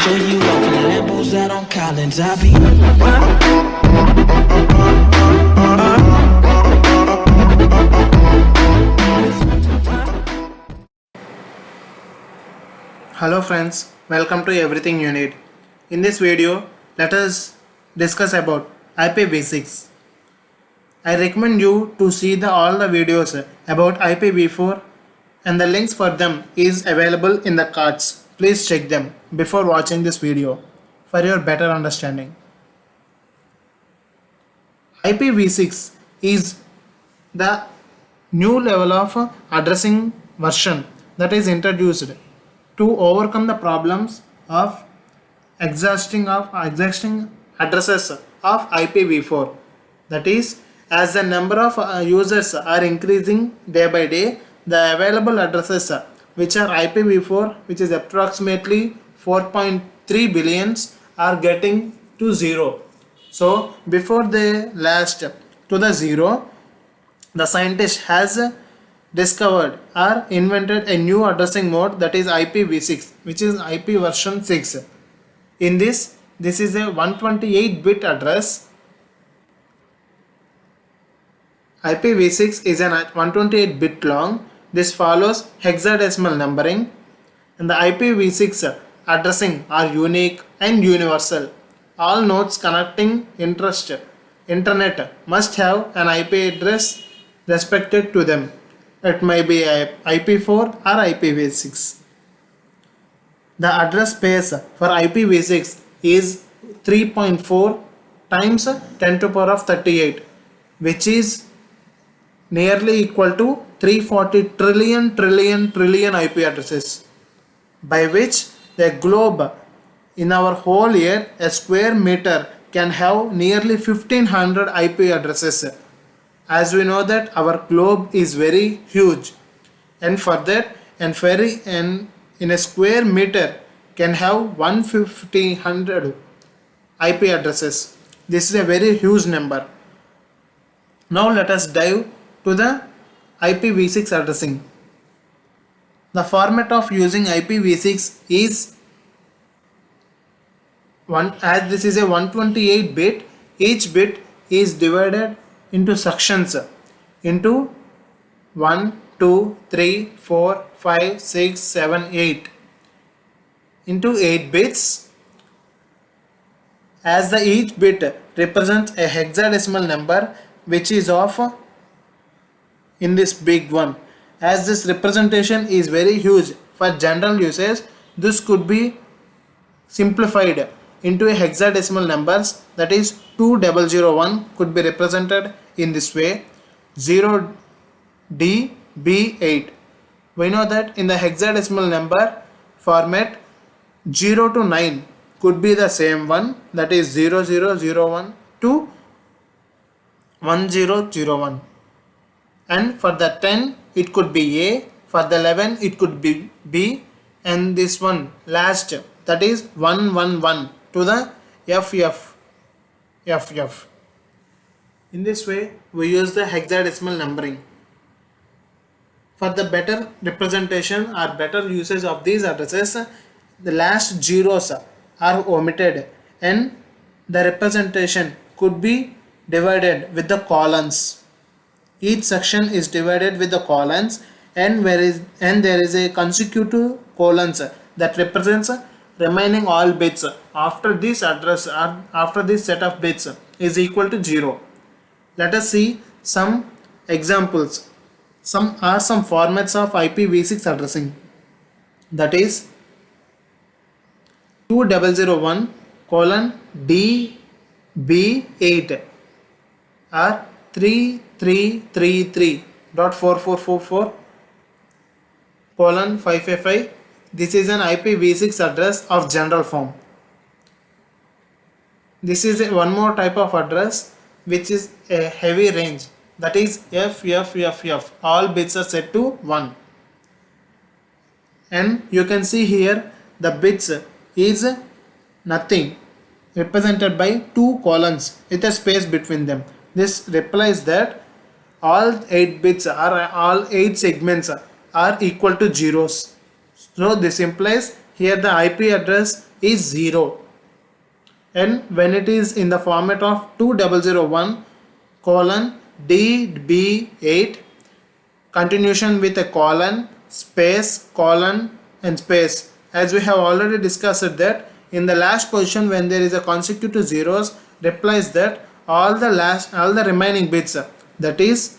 Show you off in Lambos out on Collins. I be. Hello friends, welcome to Everything You Need. In this video, let us discuss about IPv6. I recommend you to see all the videos about IPv4 and the links for them is available in the cards. Please check them before watching this video for your better understanding. IPv6 is the new level of addressing version that is introduced to overcome the problems of existing addresses of IPv4. That is, as the number of users are increasing day by day, the available addresses which are IPv4, which is approximately 4.3 billions, are getting to zero. So before they last to the zero, the scientist has discovered or invented a new addressing mode, that is IPv6, which is IP version 6. In this is a 128-bit address. IPv6 is an 128-bit long. This follows hexadecimal numbering, and the IPv6 addressing are unique and universal. All nodes connecting internet must have an IP address respected to them. It may be IP4 or IPv6. The address space for IPv6 is 3.4 times 10 to the power of 38, which is nearly equal to 340 trillion IP addresses, by which the globe in our whole year, a square meter, can have nearly 1500 IP addresses. As we know that our globe is very huge, and for that, and in a square meter can have 150 IP addresses. This is a very huge number. Now let us dive to the IPv6 addressing. The format of using IPv6 is as this is a 128 bit, each bit is divided into sections into 1, 2, 3, 4, 5, 6, 7, 8 into 8 bits, as the each bit represents a hexadecimal number which is of in this big one. As this representation is very huge for general usage, this could be simplified into a hexadecimal numbers, that is 2001 could be represented in this way, 0DB8. We know that in the hexadecimal number format, 0 to 9 could be the same one, that is 0001 to 1001, and for the 10 it could be A, for the 11 it could be B, and this one last, that is 111 to the FF. In this way we use the hexadecimal numbering. For the better representation or better usage of these addresses, the last zeros are omitted and the representation could be divided with the colons. Each section is divided with the colons, and there is a consecutive colons that represents remaining all bits after this address or after this set of bits is equal to 0. Let us see some examples. Some formats of IPv6 addressing, that is 2001 DB8 or 3333.4444 555. This is an IPv6 address of general form. This is one more type of address which is a heavy range, that is FFFF. All bits are set to 1, and you can see here the bits is nothing, represented by 2 colons with a space between them. This implies that all 8 bits or all 8 segments are equal to zeros. So this implies here the IP address is 0, and when it is in the format of 2001 colon DB8 continuation with a colon, space, colon and space. As we have already discussed that in the last position, when there is a consecutive zeros, replies that all the remaining bits, that is,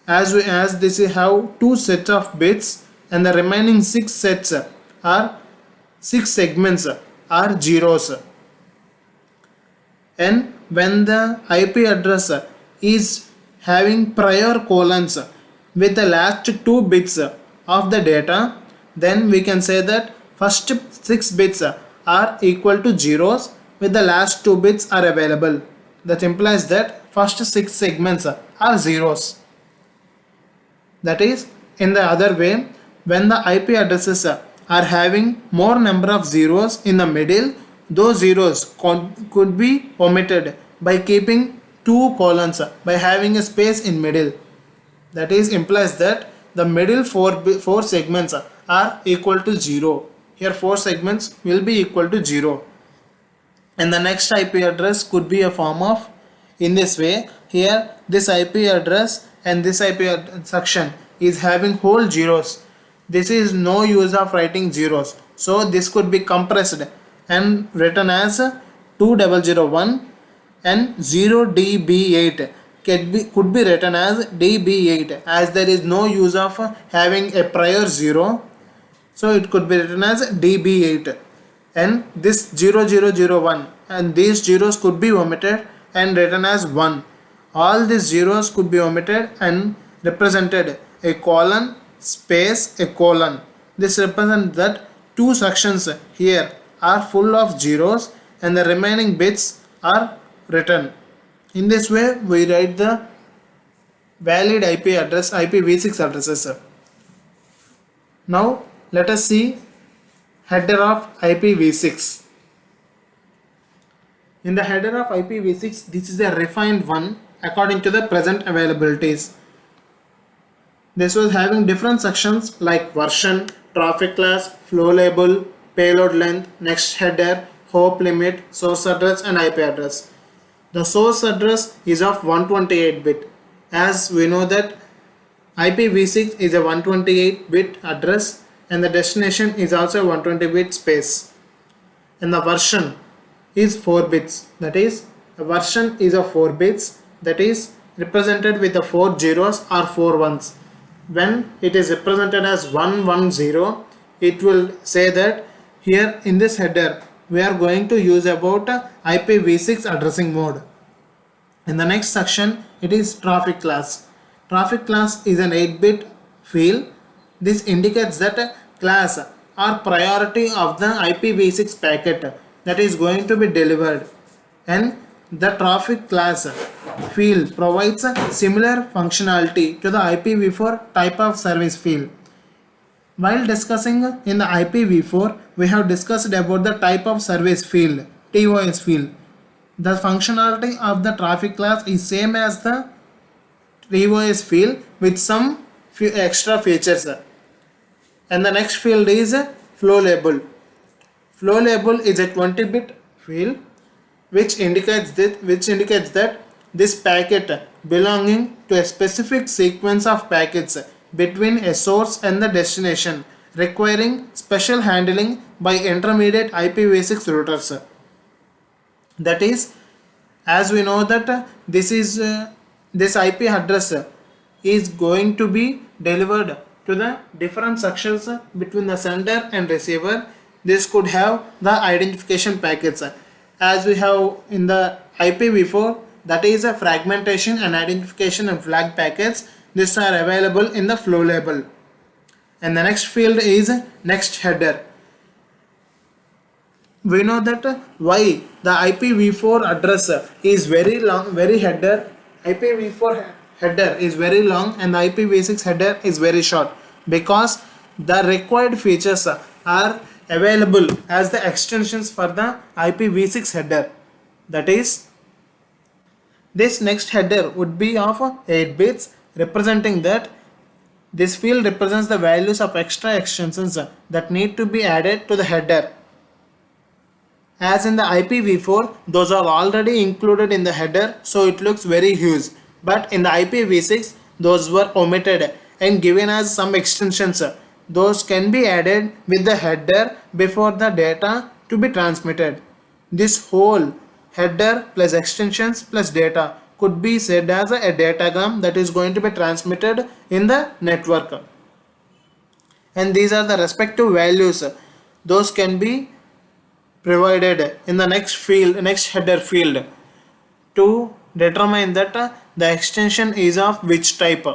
as this have two sets of bits and the remaining six segments are zeros. And when the IP address is having prior colons with the last two bits of the data, then we can say that first 6 bits are equal to zeros with the last 2 bits are available. That implies that first 6 segments are zeros. That is, in the other way, when the IP addresses are having more number of zeros in the middle, those zeros could be omitted by keeping 2 colons, by having a space in middle. That is implies that the middle four segments are equal to 0. Here 4 segments will be equal to 0. And the next IP address could be a form of, in this way, here this IP address and this IP section is having whole zeros. This is no use of writing zeros. So this could be compressed and written as 2001, and 0DB8 could be written as DB8, as there is no use of having a prior 0. So it could be written as DB8, and this 0001 and these zeros could be omitted and written as 1. All these zeros could be omitted and represented a colon, space, a colon. This represents that 2 sections here are full of zeros and the remaining bits are written. In this way we write the valid IP address, IPv6 addresses. Now let us see header of IPv6. In the header of IPv6, this is a refined one according to the present availabilities. This was having different sections like version, traffic class, flow label, payload length, next header, hop limit, source address and IP address. The source address is of 128-bit. As we know that IPv6 is a 128-bit address and the destination is also a 120-bit space. And the version is 4 bits. That is, a version is of 4 bits, that is represented with the 4 zeros or 4 ones. When it is represented as 110, it will say that here in this header we are going to use about IPv6 addressing mode. In the next section, it is traffic class. Traffic class is an 8-bit field. This indicates that a class or priority of the IPv6 packet that is going to be delivered, and the traffic class field provides a similar functionality to the IPv4 type of service field. While discussing in the IPv4, we have discussed about the type of service field, TOS field. The functionality of the traffic class is same as the TOS field with some few extra features. And the next field is flow label. Flow label is a 20-bit field which indicates that this packet belonging to a specific sequence of packets between a source and the destination, requiring special handling by intermediate IPv6 routers. That is, as we know that this IP address is going to be delivered to the different sections between the sender and receiver. This could have the identification packets, as we have in the IPv4, that is a fragmentation and identification and flag packets. These are available in the flow label. And the next field is next header. We know that why the IPv4 address is very long, IPv4 header is very long and the IPv6 header is very short, because the required features are available as the extensions for the IPv6 header. That is, this next header would be of 8 bits, representing that this field represents the values of extra extensions that need to be added to the header. As in the IPv4, those are already included in the header, so it looks very huge. But in the IPv6, those were omitted and given as some extensions. Those can be added with the header before the data to be transmitted. This whole header plus extensions plus data could be said as a datagram that is going to be transmitted in the network. And these are the respective values. Those can be provided in the next header field to determine that the extension is of which type.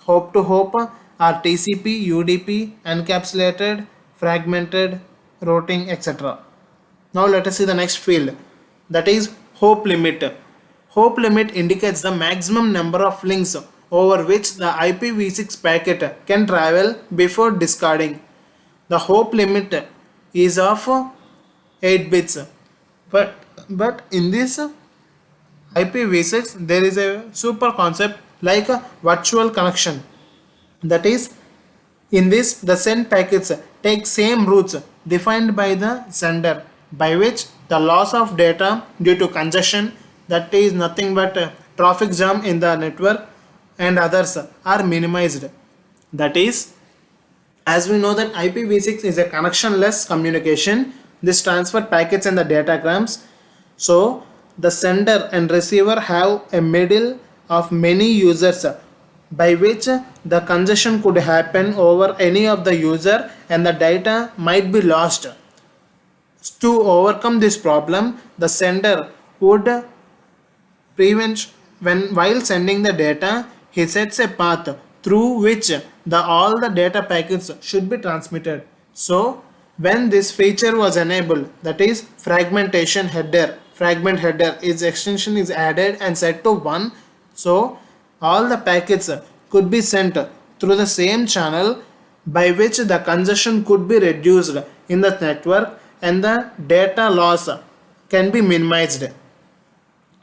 Hope to hope are TCP, UDP, encapsulated, fragmented, routing, etc. Now let us see the next field, that is hope limit. Hope limit indicates the maximum number of links over which the IPv6 packet can travel before discarding. The hope limit is of 8 bits, but in this IPv6 there is a super concept like a virtual connection. That is, in this the send packets take same routes defined by the sender, by which the loss of data due to congestion, that is nothing but traffic jam in the network, and others are minimized. That is, as we know that IPv6 is a connectionless communication, this transfer packets and the datagrams. So the sender and receiver have a middle of many users, by which the congestion could happen over any of the user and the data might be lost. To overcome this problem, the sender would prevent, when while sending the data, he sets a path through which all the data packets should be transmitted. So when this feature was enabled, that is fragmentation header, fragment header is extension is added and set to 1, so all the packets could be sent through the same channel, by which the congestion could be reduced in the network and the data loss can be minimized.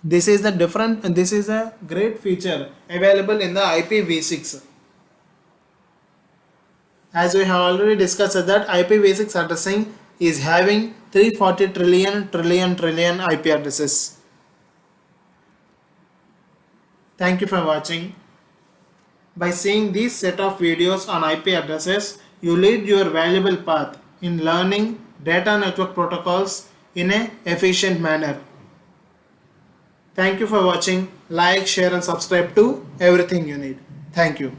This is a great feature available in the IPv6. As we have already discussed that IPv6 addressing is having 340 trillion IP addresses. Thank you for watching. By seeing these set of videos on IP addresses, you lead your valuable path in learning data network protocols in an efficient manner. Thank you for watching. Like, share and subscribe to Everything You Need. Thank you.